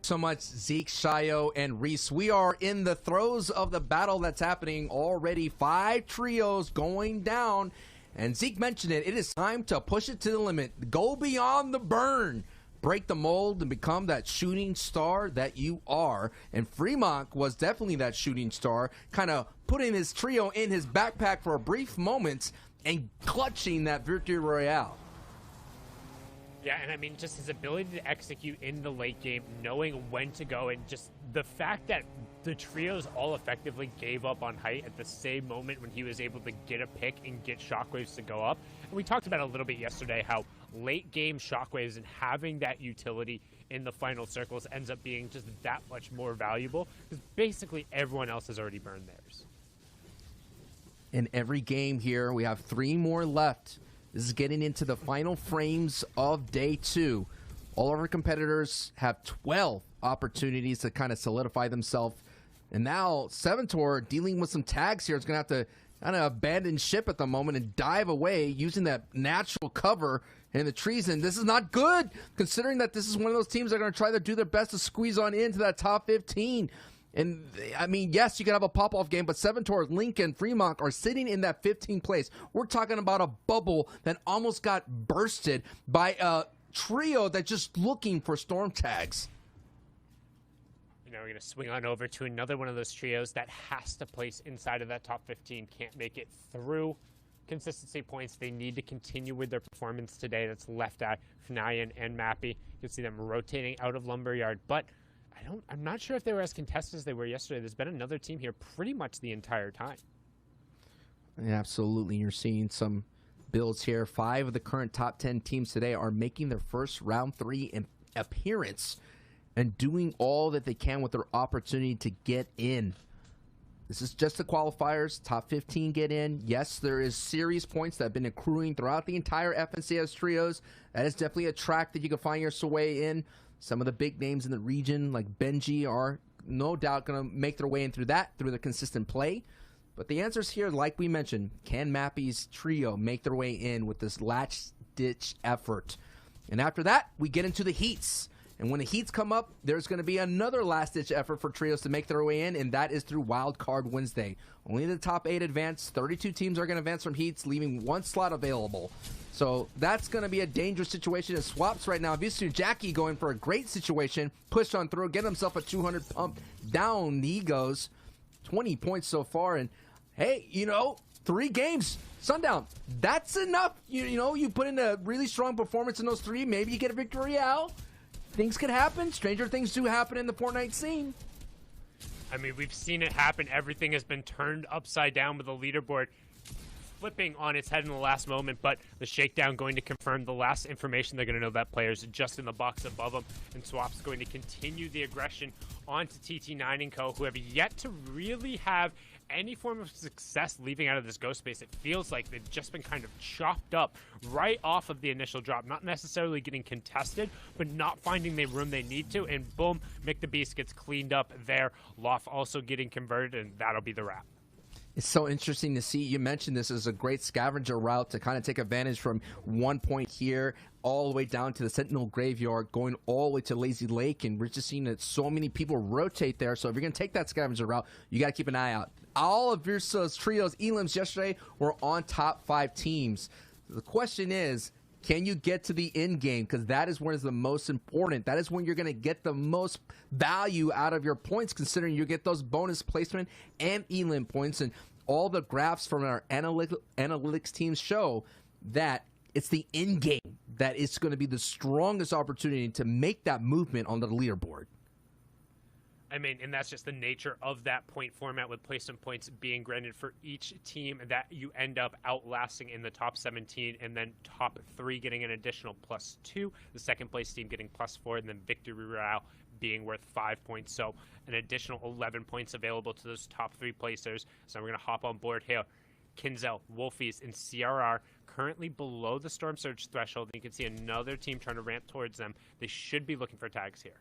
So much, Zeke, Shayo, and Reese. We are in the throes of the battle that's happening already. 5 trios going down. And Zeke mentioned it. It is time to push it to the limit. Go beyond the burn. Break the mold and become that shooting star that you are. And Fremont was definitely that shooting star, kind of putting his trio in his backpack for a brief moment and clutching that Victory Royale. Yeah, and I mean, just his ability to execute in the late game, knowing when to go, and just the fact that the trios all effectively gave up on height at the same moment when he was able to get a pick and get shockwaves to go up. And we talked about a little bit yesterday how late game shockwaves and having that utility in the final circles ends up being just that much more valuable because basically everyone else has already burned theirs. In every game here, we have 3 more left. This is getting into the final frames of day 2. All of our competitors have 12 opportunities to kind of solidify themselves. And now, Seventor dealing with some tags here is going to have to kind of abandon ship at the moment and dive away using that natural cover in the trees. And this is not good, considering that this is one of those teams that are going to try to do their best to squeeze on into that top 15. And, I mean, yes, you can have a pop-off game, but Seventor, Lincoln, Fremont are sitting in that 15th place. We're talking about a bubble that almost got bursted by a trio that's just looking for storm tags. Now we're going to swing on over to another one of those trios that has to place inside of that top 15, can't make it through. Consistency points, they need to continue with their performance today. That's left eye, Fnayan and Mappy. You can see them rotating out of Lumberyard, but I'm not sure if they were as contested as they were yesterday. There's been another team here pretty much the entire time. Yeah, absolutely. You're seeing some builds here. 5 of the current top 10 teams today are making their first round 3 appearance and doing all that they can with their opportunity to get in. This is just the qualifiers. Top 15 get in. Yes, there is series points that have been accruing throughout the entire FNCS trios. That is definitely a track that you can find your way in. Some of the big names in the region, like Benji, are no doubt going to make their way in through the consistent play. But the answers here, like we mentioned, can Mappy's trio make their way in with this last-ditch effort? And after that, we get into the heats. And when the heats come up, there's going to be another last-ditch effort for trios to make their way in, and that is through Wild Card Wednesday. Only the top 8 advance. 32 teams are going to advance from heats, leaving 1 slot available. So that's going to be a dangerous situation. It swaps right now. Visu Jackie going for a great situation. Push on through, get himself a 200 pump. Down he goes. 20 points so far. And, hey, 3 games. Sundown. That's enough. You put in a really strong performance in those 3. Maybe you get a Victory Royale. Things could happen. Stranger things do happen in the Fortnite scene. I mean, we've seen it happen. Everything has been turned upside down with the leaderboard flipping on its head in the last moment, but the shakedown going to confirm the last information. They're going to know that player's just in the box above them, and Swap's going to continue the aggression onto TT9 and co, who have yet to really have any form of success leaving out of this ghost space. It feels like they've just been kind of chopped up right off of the initial drop, not necessarily getting contested, but not finding the room they need to, and boom, Mick the Beast gets cleaned up there. Loft also getting converted, and that'll be the wrap. It's so interesting to see. You mentioned this as a great scavenger route to kind of take advantage from 1 point here all the way down to the Sentinel Graveyard, going all the way to Lazy Lake, and we're just seeing that so many people rotate there. So if you're going to take that scavenger route, you got to keep an eye out. All of Virsa's trios, elims yesterday were on top 5 teams. The question is, can you get to the end game? Because that is when is the most important. That is when you're going to get the most value out of your points, considering you get those bonus placement and elim points. And all the graphs from our analytics teams show that it's the end game that is going to be the strongest opportunity to make that movement on the leaderboard. I mean, and that's just the nature of that point format, with placement points being granted for each team that you end up outlasting in the top 17, and then top 3 getting an additional +2, the second place team getting +4, and then Victory Royale being worth 5 points. So an additional 11 points available to those top 3 placers. So we're going to hop on board here. Kinzel, Wolfies, and CRR currently below the Storm Surge threshold. You can see another team trying to ramp towards them. They should be looking for tags here.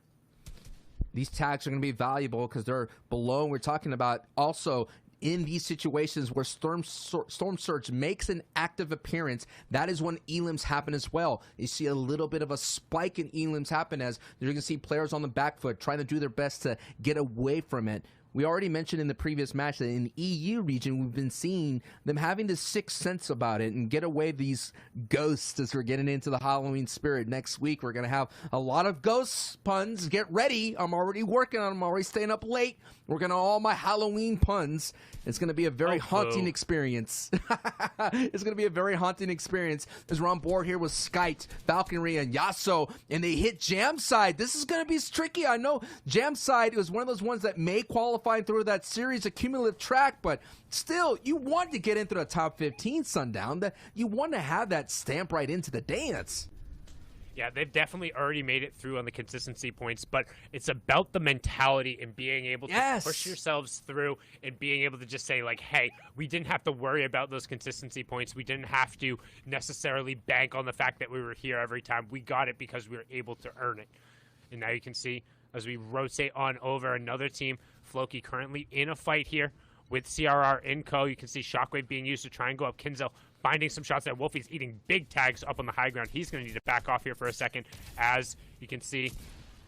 These tags are going to be valuable because they're below. We're talking about also in these situations where Storm Surge makes an active appearance, that is when elims happen as well. You see a little bit of a spike in elims happen as you're going to see players on the back foot trying to do their best to get away from it. We already mentioned in the previous match that in the EU region, we've been seeing them having this sixth sense about it and get away these ghosts as we're getting into the Halloween spirit. Next week, we're going to have a lot of ghost puns. Get ready. I'm already working on them. I'm already staying up late. We're going to all my Halloween puns. It's going to be a very haunting experience. It's going to be a very haunting experience as we're on board here with Skype, Falconry, and Yasuo, and they hit Jam Side. This is going to be tricky. I know Jam Side was one of those ones that may qualify through that series accumulative track, but still, you want to get into the top 15, Sundown. That you want to have that stamp right into the dance. Yeah, they've definitely already made it through on the consistency points, but it's about the mentality and being able to push yourselves through and being able to just say, like, hey, we didn't have to worry about those consistency points. We didn't have to necessarily bank on the fact that we were here every time. We got it because we were able to earn it. And now you can see as we rotate on over another team, Floki currently in a fight here with CRR in co. You can see Shockwave being used to try and go up. Kinzel finding some shots there. Wolfie's eating big tags up on the high ground. He's going to need to back off here for a second. As you can see,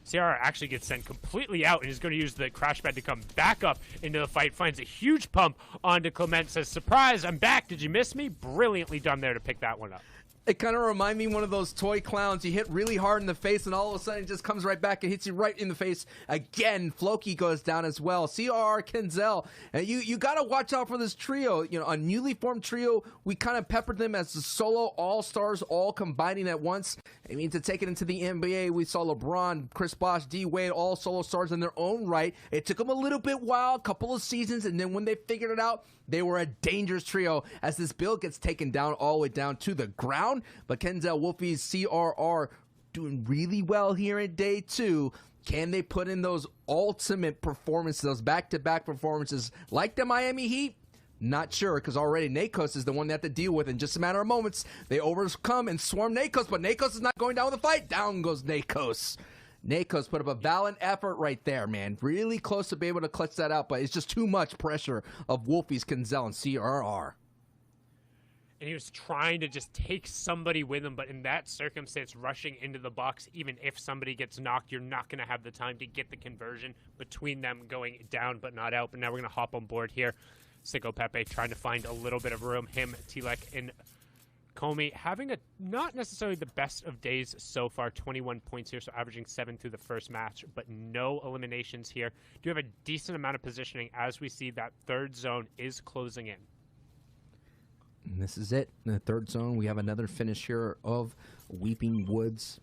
CRR actually gets sent completely out and is going to use the crash pad to come back up into the fight. Finds a huge pump onto Clement. Says, surprise, I'm back. Did you miss me? Brilliantly done there to pick that one up. It kind of reminds me of one of those toy clowns. You hit really hard in the face, and all of a sudden it just comes right back and hits you right in the face again. Floki goes down as well. CRR, Kenzel. And you got to watch out for this trio. You know, a newly formed trio, we kind of peppered them as the solo all-stars all combining at once. I mean, to take it into the NBA, we saw LeBron, Chris Bosh, D-Wade, all solo stars in their own right. It took them a little bit while, a couple of seasons, and then when they figured it out, they were a dangerous trio as this build gets taken down all the way down to the ground. But Kenzel, Wolfie's CRR doing really well here in day two. Can they put in those ultimate performances, those back-to-back performances like the Miami Heat? Not sure, because already Nakos is the one they have to deal with in just a matter of moments. They overcome and swarm Nakos, but Nakos is not going down with the fight. Down goes Nakos. Nakos put up a valiant effort right there, man. Really close to be able to clutch that out, but it's just too much pressure of Wolfie's, Kenzel, and CRR. And he was trying to just take somebody with him, but in that circumstance, rushing into the box, even if somebody gets knocked, you're not going to have the time to get the conversion between them going down but not out. But now we're going to hop on board here. Sicko Pepe trying to find a little bit of room. Him, Tilek, and Comey having a not necessarily the best of days so far. 21 points here, so averaging 7 through the first match, but no eliminations here. Do have a decent amount of positioning as we see that third zone is closing in. And this is it. In the third zone, we have another finish here of Weeping Woods.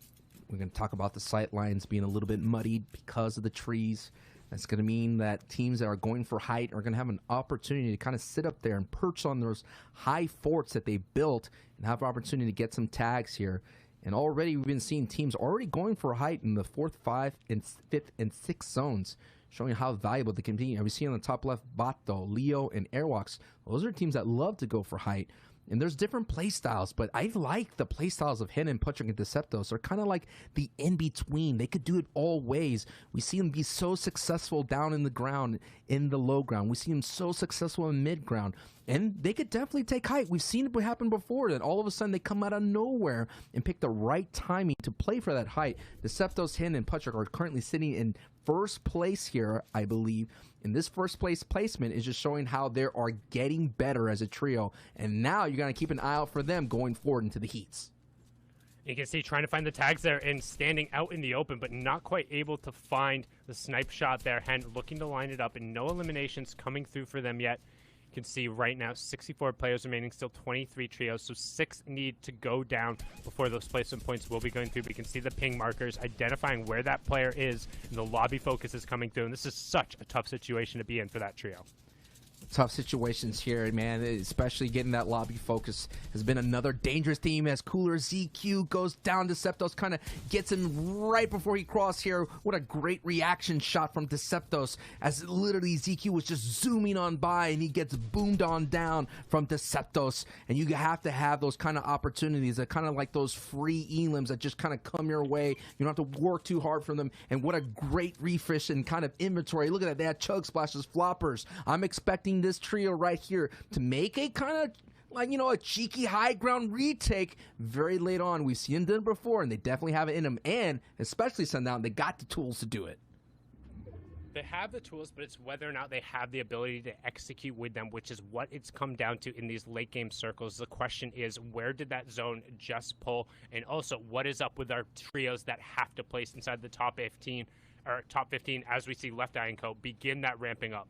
We're going to talk about the sight lines being a little bit muddied because of the trees. That's going to mean that teams that are going for height are going to have an opportunity to kind of sit up there and perch on those high forts that they built and have an opportunity to get some tags here. And already we've been seeing teams already going for height in the 4th, 5th, and 5th, and 6th zones, showing how valuable they can be. And we see on the top left, Bato, Leo, and Airwalks. Those are teams that love to go for height. And there's different play styles, but I like the play styles of Henan, Putrik, and Deceptos. They're kind of like the in-between. They could do it all ways. We see them be so successful down in the ground, in the low ground. We see them so successful in mid-ground. And they could definitely take height. We've seen it happen before, that all of a sudden they come out of nowhere and pick the right timing to play for that height. Deceptos, Henan, and Putrik are currently sitting in first place here, I believe. And this first place placement is just showing how they are getting better as a trio. And now you're going to keep an eye out for them going forward into the heats. You can see trying to find the tags there and standing out in the open, but not quite able to find the snipe shot there. Hen looking to line it up, and no eliminations coming through for them yet. You can see right now 64 players remaining, still 23 trios, so 6 need to go down before those placement points will be going through. We can see the ping markers identifying where that player is, and the lobby focus is coming through, and this is such a tough situation to be in for that trio. Tough situations here, man, especially getting that lobby focus has been another dangerous theme as Cooler ZQ goes down. Deceptos kind of gets him right before he crossed here. What a great reaction shot from Deceptos as literally ZQ was just zooming on by and he gets boomed on down from Deceptos. And you have to have those kind of opportunities that kind of like those free elims that just kind of come your way. You don't have to work too hard for them. And what a great refish and kind of inventory. Look at that. They had chug splashes, floppers. I'm expecting using this trio right here to make a kind of like, a cheeky high ground retake very late on. We've seen them before, and they definitely have it in them. And especially Sundown, they got the tools to do it. They have the tools, but it's whether or not they have the ability to execute with them, which is what it's come down to in these late game circles. The question is, where did that zone just pull? And also, what is up with our trios that have to place inside the top 15 as we see Left Eye and Co. begin that ramping up?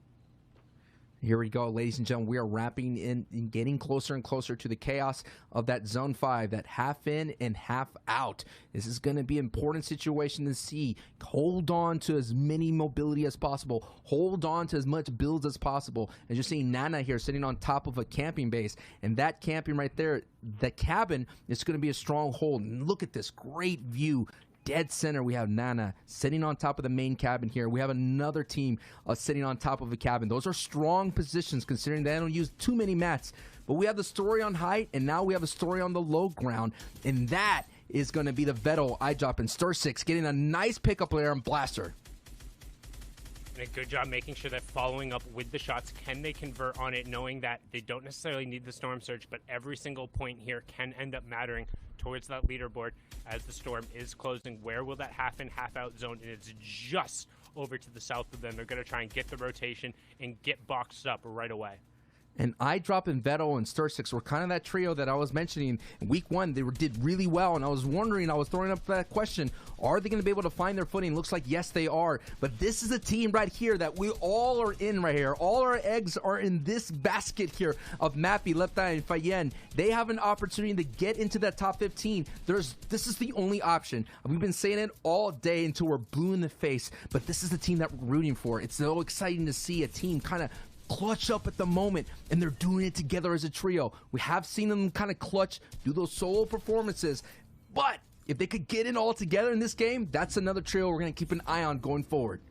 Here we go, ladies and gentlemen. We are wrapping in and getting closer and closer to the chaos of that Zone 5, that half in and half out. This is going to be an important situation to see. Hold on to as many mobility as possible. Hold on to as much builds as possible. As you're seeing Nana here sitting on top of a camping base. And that camping right there, the cabin, is going to be a stronghold. And look at this great view. Dead center, we have Nana sitting on top of the main cabin here. We have another team sitting on top of a cabin. Those are strong positions considering they don't use too many mats. But we have the story on height, and now we have a story on the low ground. And that is going to be the Vettel, iDrop, and Stir 6 getting a nice pickup there on Blaster. And a good job making sure that following up with the shots, can they convert on it, knowing that they don't necessarily need the Storm Surge, but every single point here can end up mattering towards that leaderboard as the storm is closing. Where will that half in, half out zone? And it's just over to the south of them. They're going to try and get the rotation and get boxed up right away. And iDrop and Vettel and Stir 6 were kind of that trio that I was mentioning. In week one, they did really well, and I was throwing up that question, are they going to be able to find their footing? Looks like yes, they are. But this is a team right here that we all are in right here. All our eggs are in this basket here of Mappy, Left Eye, and Fayen. They have an opportunity to get into that top 15. This is the only option. We've been saying it all day until we're blue in the face, but this is the team that we're rooting for. It's so exciting to see a team kind of clutch up at the moment, and they're doing it together as a trio. We have seen them kind of clutch, do those solo performances, but if they could get it all together in this game, that's another trio we're going to keep an eye on going forward.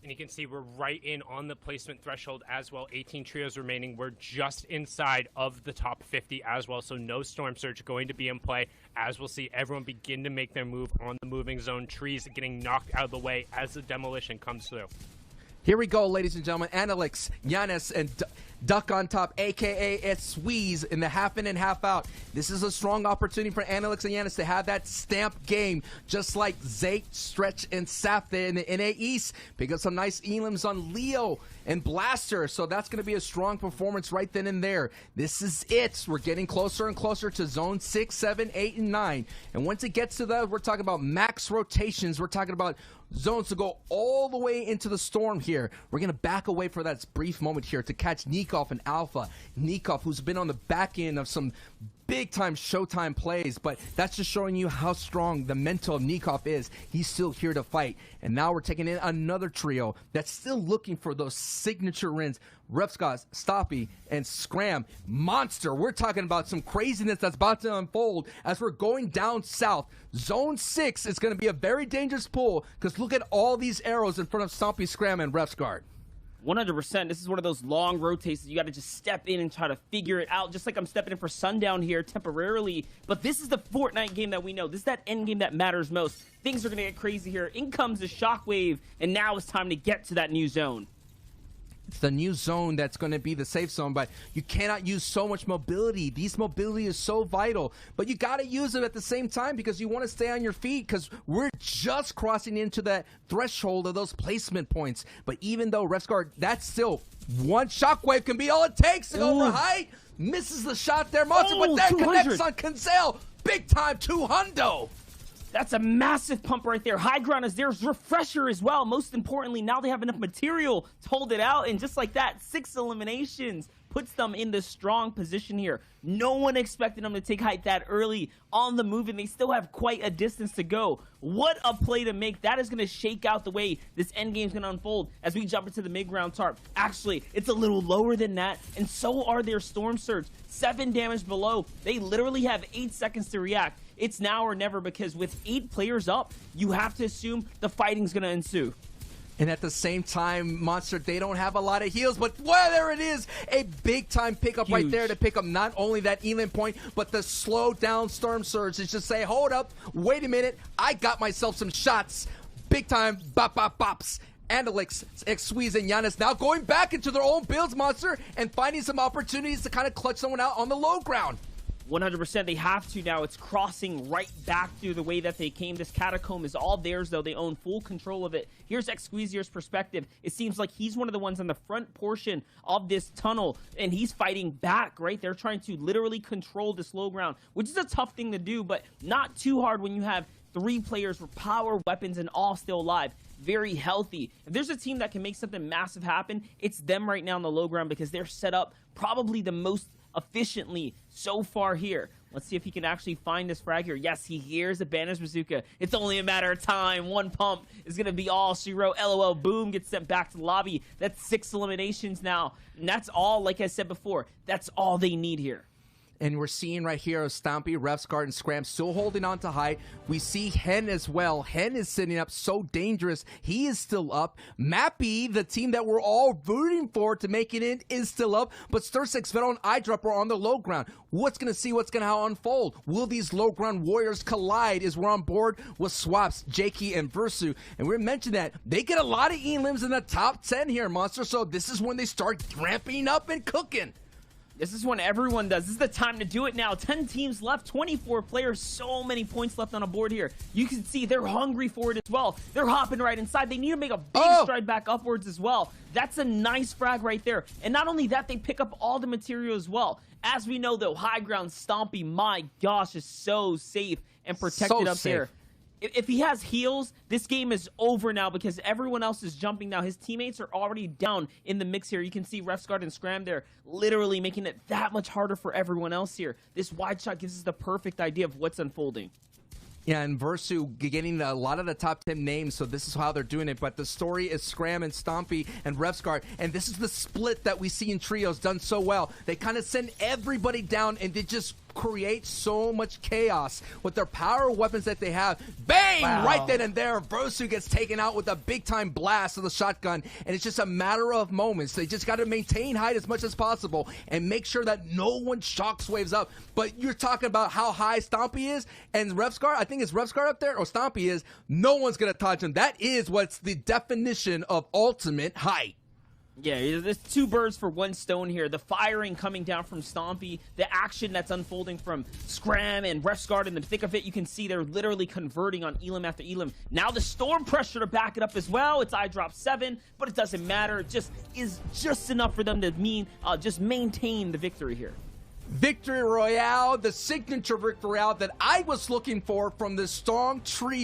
And you can see we're right in on the placement threshold as well. 18 trios remaining. We're just inside of the top 50 as well, so no Storm Surge going to be in play, as we'll see everyone begin to make their move on the moving zone. Trees getting knocked out of the way as the demolition comes through. Here we go, ladies and gentlemen. Analyx, Giannis, and Duck on top, a.k.a. Sweeze in the half in and half out. This is a strong opportunity for Analyx and Giannis to have that stamp game, just like Zayt, Stretch, and Saf there in the NA East. Pick up some nice elims on Leo and Blaster, so that's going to be a strong performance right then and there. This is it. We're getting closer and closer to zone 6, 7, 8, and 9. And once it gets to that, we're talking about max rotations. We're talking about zones to go all the way into the storm here. We're going to back away for that brief moment here to catch Nikov and Alpha. Nikov, who's been on the back end of some big-time Showtime plays, but that's just showing you how strong the mental of Nikov is. He's still here to fight. And now we're taking in another trio that's still looking for those signature wins. Repscott, Stoppy, and Scram. Monster. We're talking about some craziness that's about to unfold as we're going down south. Zone 6 is going to be a very dangerous pull because look at all these arrows in front of Stompy, Scram, and Repscott. 100%. This is one of those long rotates that you got to just step in and try to figure it out, just like I'm stepping in for Sundown here temporarily. But this is the Fortnite game that we know. This is that end game that matters most. Things are going to get crazy here. In comes the Shockwave, and now it's time to get to that new zone. It's the new zone that's going to be the safe zone, but you cannot use so much mobility. These mobility is so vital, but you got to use it at the same time because you want to stay on your feet because we're just crossing into that threshold of those placement points. But even though Refsguard, that's still one Shockwave can be all it takes to go over height. Misses the shot there, Monster, but that 200. connects on Kinzel. Big time 200. That's a massive pump right there. High ground is there's refresher as well. Most importantly, now they have enough material to hold it out. And just like that, 6 eliminations puts them in the strong position here. No one expected them to take height that early on the move, and they still have quite a distance to go. What a play to make. That is going to shake out the way this endgame is going to unfold as we jump into the mid-ground tarp. Actually, it's a little lower than that, and so are their Storm Surge. 7 damage below. They literally have 8 seconds to react. It's now or never because with 8 players up, you have to assume the fighting's going to ensue. And at the same time, Monster, they don't have a lot of heals, but well, there it is. A big-time pickup right there to pick up not only that Elin point, but the slow-down Storm Surge. It's just say, hold up, wait a minute, I got myself some shots. Big-time bop-bop-bops. Alex, Xsqueeze, and Giannis now going back into their own builds, Monster, and finding some opportunities to kind of clutch someone out on the low ground. 100%, they have to now. It's crossing right back through the way that they came. This catacomb is all theirs, though. They own full control of it. Here's Xsqueezer's perspective. It seems like he's one of the ones on the front portion of this tunnel, and he's fighting back, right? They're trying to literally control this low ground, which is a tough thing to do, but not too hard when you have 3 players with power, weapons, and all still alive. Very healthy. If there's a team that can make something massive happen, it's them right now on the low ground because they're set up probably the most efficiently so far here. Let's see if he can actually find this frag here. Yes, he hears a Banner's Bazooka. It's only a matter of time. One pump is going to be all she wrote. LOL, boom, gets sent back to the lobby. That's 6 eliminations now. And that's all, like I said before, that's all they need here. And we're seeing right here Stompy, Refsguard, and Scram still holding on to high. We see Hen as well. Hen is sitting up, so dangerous. He is still up. Mappy, the team that we're all rooting for to make it in, is still up. But Stir6, Vettel, and Eyedropper are on the low ground. What's going to see what's going to unfold? Will these low ground warriors collide as we're on board with Swaps, Jakey, and Versu? And we mentioned that they get a lot of elims in the top 10 here, Monster. So this is when they start ramping up and cooking. This is when everyone does. This is the time to do it now. 10 teams left, 24 players, so many points left on a board here. You can see they're hungry for it as well. They're hopping right inside. They need to make a big stride back upwards as well. That's a nice frag right there. And not only that, they pick up all the material as well. As we know, though, high ground Stompy, my gosh, is so safe and protected up there. If he has heals, this game is over now because everyone else is jumping now. His teammates are already down in the mix here. You can see Refsguard and Scram there literally making it that much harder for everyone else here. This wide shot gives us the perfect idea of what's unfolding. Yeah, and Versu getting a lot of the top 10 names, so this is how they're doing it. But the story is Scram and Stompy and Refsguard, and this is the split that we see in trios done so well. They kind of send everybody down, and they just create so much chaos with their power weapons that they have. Bang! Wow. Right then and there, Versu gets taken out with a big-time blast of the shotgun, and it's just a matter of moments. They just got to maintain height as much as possible and make sure that no one shockwaves up. But you're talking about how high Stompy is, and Refsguard, I think it's Refsguard up there, or Stompy is, no one's going to touch him. That is what's the definition of ultimate height. Yeah, there's 2 birds for 1 stone here. The firing coming down from Stompy, the action that's unfolding from Scram and Refsguard in the thick of it. You can see they're literally converting on elim after elim. Now the storm pressure to back it up as well. It's eyedrop 7, but it doesn't matter. It just is just enough for them to just maintain the victory here. Victory Royale, the signature Victory Royale that I was looking for from this strong trio.